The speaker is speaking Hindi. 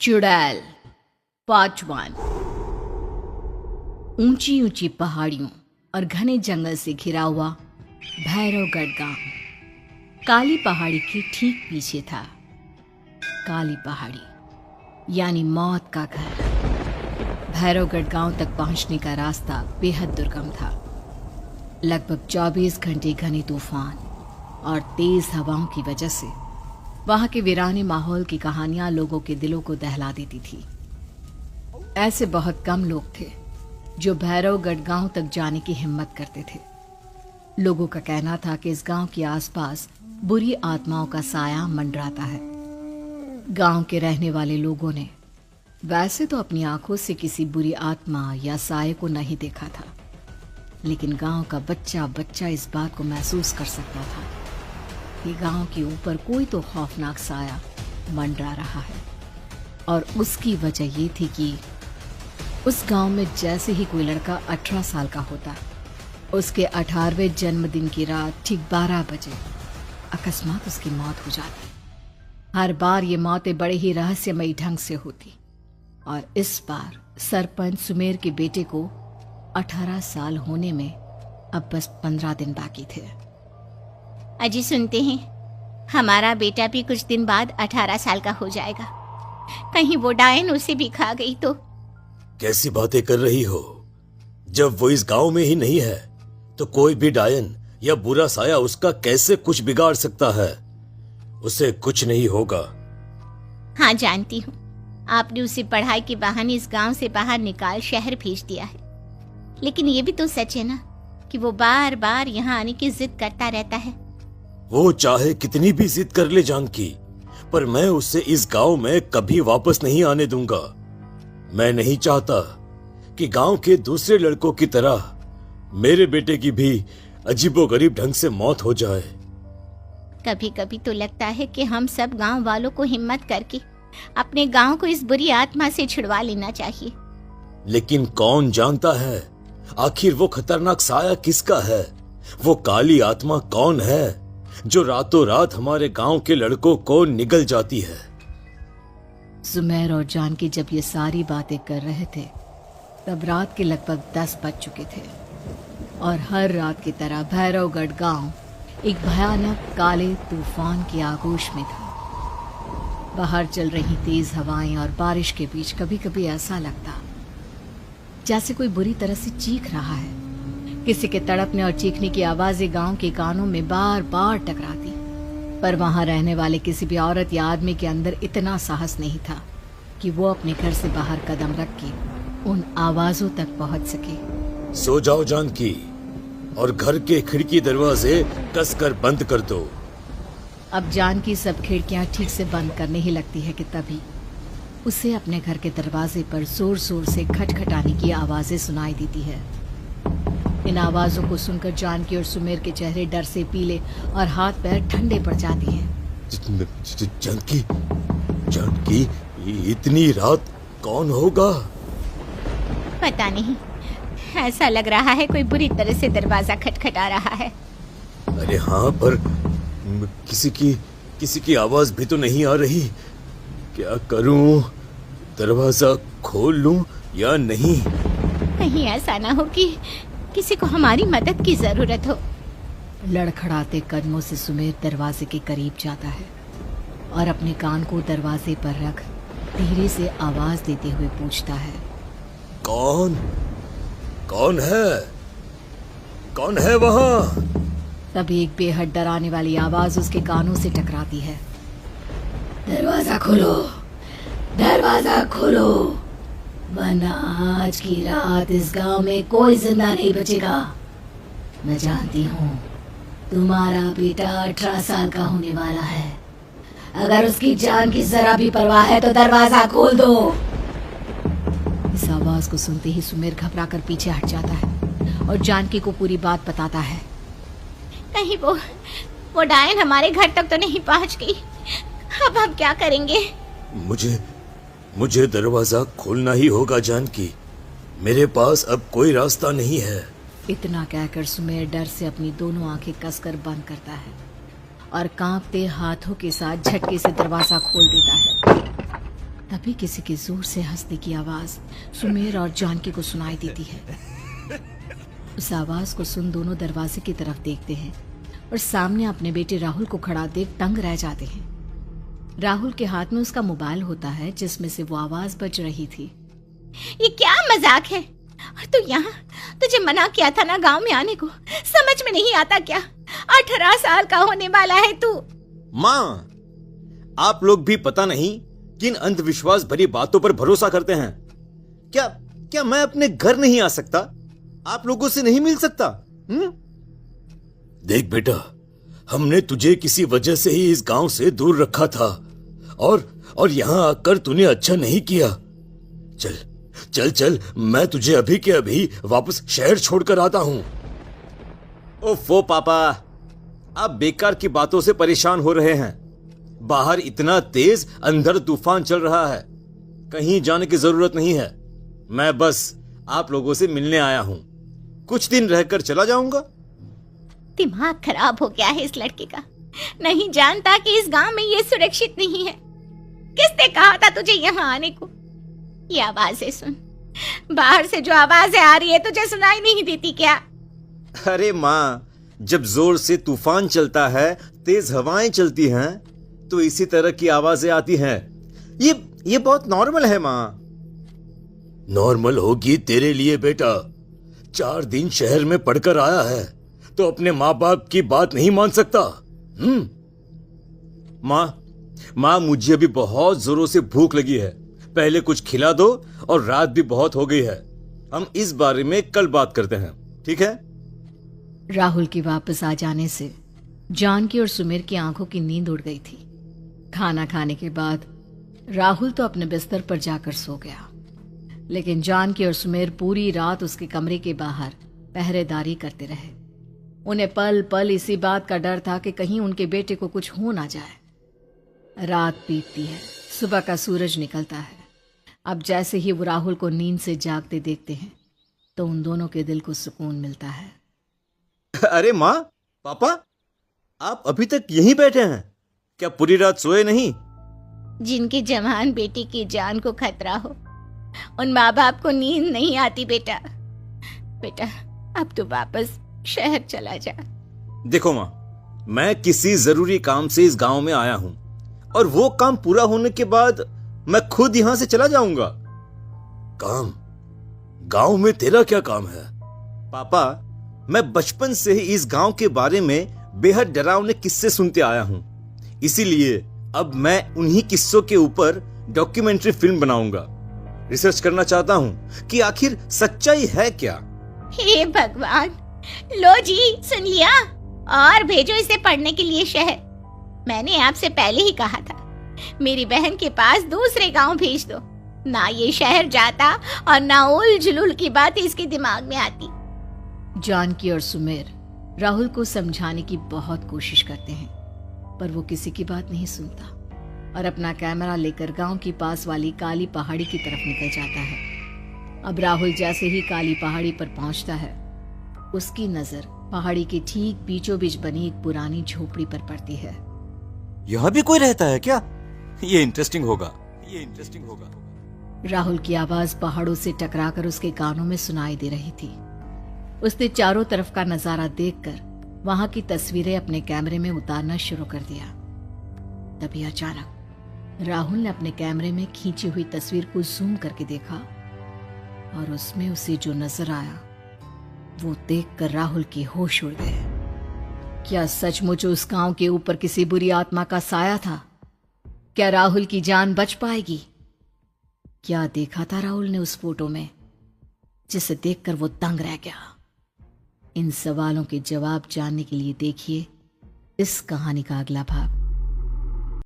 चुड़ैल पार्ट 1। ऊंची ऊंची पहाड़ियों और घने जंगल से घिरा हुआ भैरवगढ़ गांव काली पहाड़ी के ठीक पीछे था। काली पहाड़ी यानी मौत का घर। भैरवगढ़ गांव तक पहुंचने का रास्ता बेहद दुर्गम था। लगभग 24 घंटे घने तूफान और तेज हवाओं की वजह से वहां के वीराने माहौल की कहानियां लोगों के दिलों को दहला देती थी। ऐसे बहुत कम लोग थे जो भैरवगढ़ गांव तक जाने की हिम्मत करते थे। लोगों का कहना था कि इस गांव के आसपास बुरी आत्माओं का साया मंडराता है। गांव के रहने वाले लोगों ने वैसे तो अपनी आंखों से किसी बुरी आत्मा या साये को नहीं देखा था, लेकिन गांव का बच्चा बच्चा इस बात को महसूस कर सकता था कि गांव के ऊपर कोई तो खौफनाक साया मंडरा रहा है। और उसकी वजह ये थी कि उस गांव में जैसे ही कोई लड़का 18 साल का होता, उसके 18वें जन्मदिन की रात ठीक 12 बजे अकस्मात उसकी मौत हो जाती। हर बार ये मौतें बड़े ही रहस्यमयी ढंग से होती और इस बार सरपंच सुमेर के बेटे को 18 साल होने में अब बस 15 दिन बाकी थे। अजी सुनते हैं, हमारा बेटा भी कुछ दिन बाद 18 साल का हो जाएगा। कहीं वो डायन उसे भी खा गई तो। कैसी बातें कर रही हो? जब वो इस गांव में ही नहीं है तो कोई भी डायन या बुरा साया उसका कैसे कुछ बिगाड़ सकता है? उसे कुछ नहीं होगा। हाँ जानती हूँ, आपने उसे पढ़ाई के बहाने इस गांव से बाहर निकाल शहर भेज दिया है, लेकिन ये भी तो सच है ना कि वो बार बार यहाँ आने की जिद करता रहता है। वो चाहे कितनी भी जिद कर ले जानकी, पर मैं उसे इस गांव में कभी वापस नहीं आने दूंगा। मैं नहीं चाहता कि गांव के दूसरे लड़कों की तरह मेरे बेटे की भी अजीबोगरीब ढंग से मौत हो जाए। कभी कभी तो लगता है कि हम सब गांव वालों को हिम्मत करके अपने गांव को इस बुरी आत्मा से छुड़वा लेना चाहिए। लेकिन कौन जानता है आखिर वो खतरनाक साया किसका है? वो काली आत्मा कौन है जो रातों रात हमारे गांव के लड़कों को निगल जाती है? सुमेर और जानकी जब ये सारी बातें कर रहे थे तब रात के लगभग 10 बज चुके थे और हर रात की तरह भैरवगढ़ गांव एक भयानक काले तूफान की आगोश में था। बाहर चल रही तेज हवाएं और बारिश के बीच कभी कभी ऐसा लगता जैसे कोई बुरी तरह से चीख रहा है। किसी के तड़पने और चीखने की आवाजें गांव के कानों में बार बार टकराती, पर वहां रहने वाले किसी भी औरत या आदमी के अंदर इतना साहस नहीं था कि वो अपने घर से बाहर कदम रख के उन आवाजों तक पहुंच सके। सो जाओ जानकी और घर के खिड़की दरवाजे कसकर बंद कर दो। अब जानकी सब खिड़कियां ठीक से बंद करने ही लगती है कि तभी उसे अपने घर के दरवाजे पर जोर जोर से खटखटाने की आवाजें सुनाई देती है। इन आवाजों को सुनकर जानकी और सुमेर के चेहरे डर से पीले और हाथ पैर ठंडे पड़ जाते हैं। जानकी, जानकी, इतनी रात कौन होगा? पता नहीं, ऐसा लग रहा है कोई बुरी तरह से दरवाजा खटखटा रहा है। अरे हाँ, पर किसी की आवाज भी तो नहीं आ रही। क्या करूं? दरवाजा खोल लूं या नहीं? कहीं ऐसा ना हो कि किसी को हमारी मदद की जरूरत हो। लड़खड़ाते कदमों से सुमेर दरवाजे के करीब जाता है और अपने कान को दरवाजे पर रख धीरे से आवाज देते हुए पूछता है, कौन है? कौन है वहां? तभी एक बेहद डराने वाली आवाज उसके कानों से टकराती है। दरवाजा खोलो, दरवाजा खोलो, वरना आज की रात इस गांव में कोई जिंदा नहीं बचेगा। मैं जानती हूँ तुम्हारा बेटा 18 साल का होने वाला है। अगर उसकी जान की जरा भी परवाह है तो दरवाजा खोल दो। इस आवाज को सुनते ही सुमेर घबराकर पीछे हट जाता है और जानकी को पूरी बात बताता है। कहीं वो डायन हमारे घर तक तो नहीं पहुंच गई? अब हम क्या करेंगे? मुझे दरवाजा खोलना ही होगा जानकी। मेरे पास अब कोई रास्ता नहीं है। इतना कहकर सुमेर डर से अपनी दोनों आंखें कसकर बंद करता है और कांपते हाथों के साथ झटके से दरवाजा खोल देता है। तभी किसी के जोर से हंसने की आवाज सुमेर और जानकी को सुनाई देती है। उस आवाज को सुन दोनों दरवाजे की तरफ देखते हैं और सामने अपने बेटे राहुल को खड़ा देख दंग रह जाते हैं। राहुल के हाथ में उसका मोबाइल होता है जिसमें से वो आवाज बज रही थी। ये क्या मजाक है? और तू यहाँ, तुझे मना किया था ना गांव में आने को, समझ में नहीं आता क्या? 18 साल का होने वाला है तू। माँ, आप लोग भी पता नहीं किन अंधविश्वास भरी बातों पर भरोसा करते हैं। क्या मैं अपने घर नहीं आ सकता? आप लोगों से नहीं मिल सकता? देख बेटा, हमने तुझे किसी वजह से ही इस गांव से दूर रखा था और यहां आकर तूने अच्छा नहीं किया। चल चल चल, मैं तुझे अभी के अभी वापस शहर छोड़कर आता हूं। ओफो पापा, आप बेकार की बातों से परेशान हो रहे हैं। बाहर इतना तेज अंधड़ तूफान चल रहा है, कहीं जाने की जरूरत नहीं है। मैं बस आप लोगों से मिलने आया हूं, कुछ दिन रहकर चला जाऊंगा। दिमाग खराब हो गया है इस लड़के का, नहीं जानता कि इस गांव में ये सुरक्षित नहीं है। किसने कहा था तुझे यहाँ आने को? ये आवाजें सुन, बाहर से जो आवाजें आ रही है तुझे सुनाई नहीं देती क्या? अरे माँ, जब जोर से तूफान चलता है, तेज हवाएं चलती हैं, तो इसी तरह की आवाजें आती हैं। ये बहुत नॉर्मल है माँ। नॉर्मल होगी तेरे लिए बेटा। 4 दिन शहर में पढ़कर आया है तो अपने माँ बाप की बात नहीं मान सकता। माँ, मुझे अभी बहुत जोरों से भूख लगी है, पहले कुछ खिला दो, और रात भी बहुत हो गई है। हम इस बारे में कल बात करते हैं, ठीक है? राहुल के वापस आ जाने से जानकी और सुमेर की आंखों की नींद उड़ गई थी। खाना खाने के बाद राहुल तो अपने बिस्तर पर जाकर सो गया, लेकिन जानकी और सुमेर पूरी रात उसके कमरे के बाहर पहरेदारी करते रहे। उन्हें पल पल इसी बात का डर था कि कहीं उनके बेटे को कुछ हो ना जाए। रात बीतती है, सुबह का सूरज निकलता है। अब जैसे ही वो राहुल को नींद से जागते देखते हैं तो उन दोनों के दिल को सुकून मिलता है। अरे माँ, पापा, आप अभी तक यहीं बैठे हैं? क्या पूरी रात सोए नहीं? जिनकी जवान बेटी की जान को खतरा हो, उन माँ बाप को नींद नहीं आती बेटा। अब तो वापस शहर चला जा। देखो माँ, मैं किसी जरूरी काम से इस गांव में आया हूं, और वो काम पूरा होने के बाद मैं खुद यहां से चला जाऊंगा। काम? गांव में तेरा क्या काम है? पापा, मैं बचपन से ही इस गांव के बारे में बेहद डरावने किस्से सुनते आया हूं, इसीलिए अब मैं उन्हीं किस्सों के ऊपर डॉक्यूमेंट्री फिल्म बनाऊंगा। रिसर्च करना चाहता हूं कि आखिर सच्चाई है क्या। हे भगवान, लो जी, सुन लिया, और भेजो इसे पढ़ने के लिए शहर। मैंने आपसे पहले ही कहा था, मेरी बहन के पास दूसरे गांव भेज दो। ना ये शहर जाता और ना उल जुलूल की बात इसके दिमाग में आती। जानकी और सुमेर राहुल को समझाने की बहुत कोशिश करते हैं, पर वो किसी की बात नहीं सुनता और अपना कैमरा लेकर गांव की पास वाली काली पहाड़ी की तरफ निकल जाता है। अब राहुल जैसे ही काली पहाड़ी पर पहुंचता है, उसकी नजर पहाड़ी के ठीक बीचों बीच बनी एक पुरानी झोपड़ी पर पड़ती है। यहाँ भी कोई रहता है क्या? ये इंटरेस्टिंग होगा। राहुल की आवाज पहाड़ों से टकराकर उसके कानों में सुनाई दे रही थी। उसने चारों तरफ का नजारा देखकर वहां की तस्वीरें अपने कैमरे में उतारना शुरू कर दिया। तभी अचानक राहुल ने अपने कैमरे में खींची हुई तस्वीर को जूम करके देखा और उसमें उसे जो नजर आया वो देखकर राहुल के होश उड़ गए। क्या सचमुच उस गांव के ऊपर किसी बुरी आत्मा का साया था? क्या राहुल की जान बच पाएगी? क्या देखा था राहुल ने उस फोटो में जिसे देखकर वो दंग रह गया? इन सवालों के जवाब जानने के लिए देखिए इस कहानी का अगला भाग।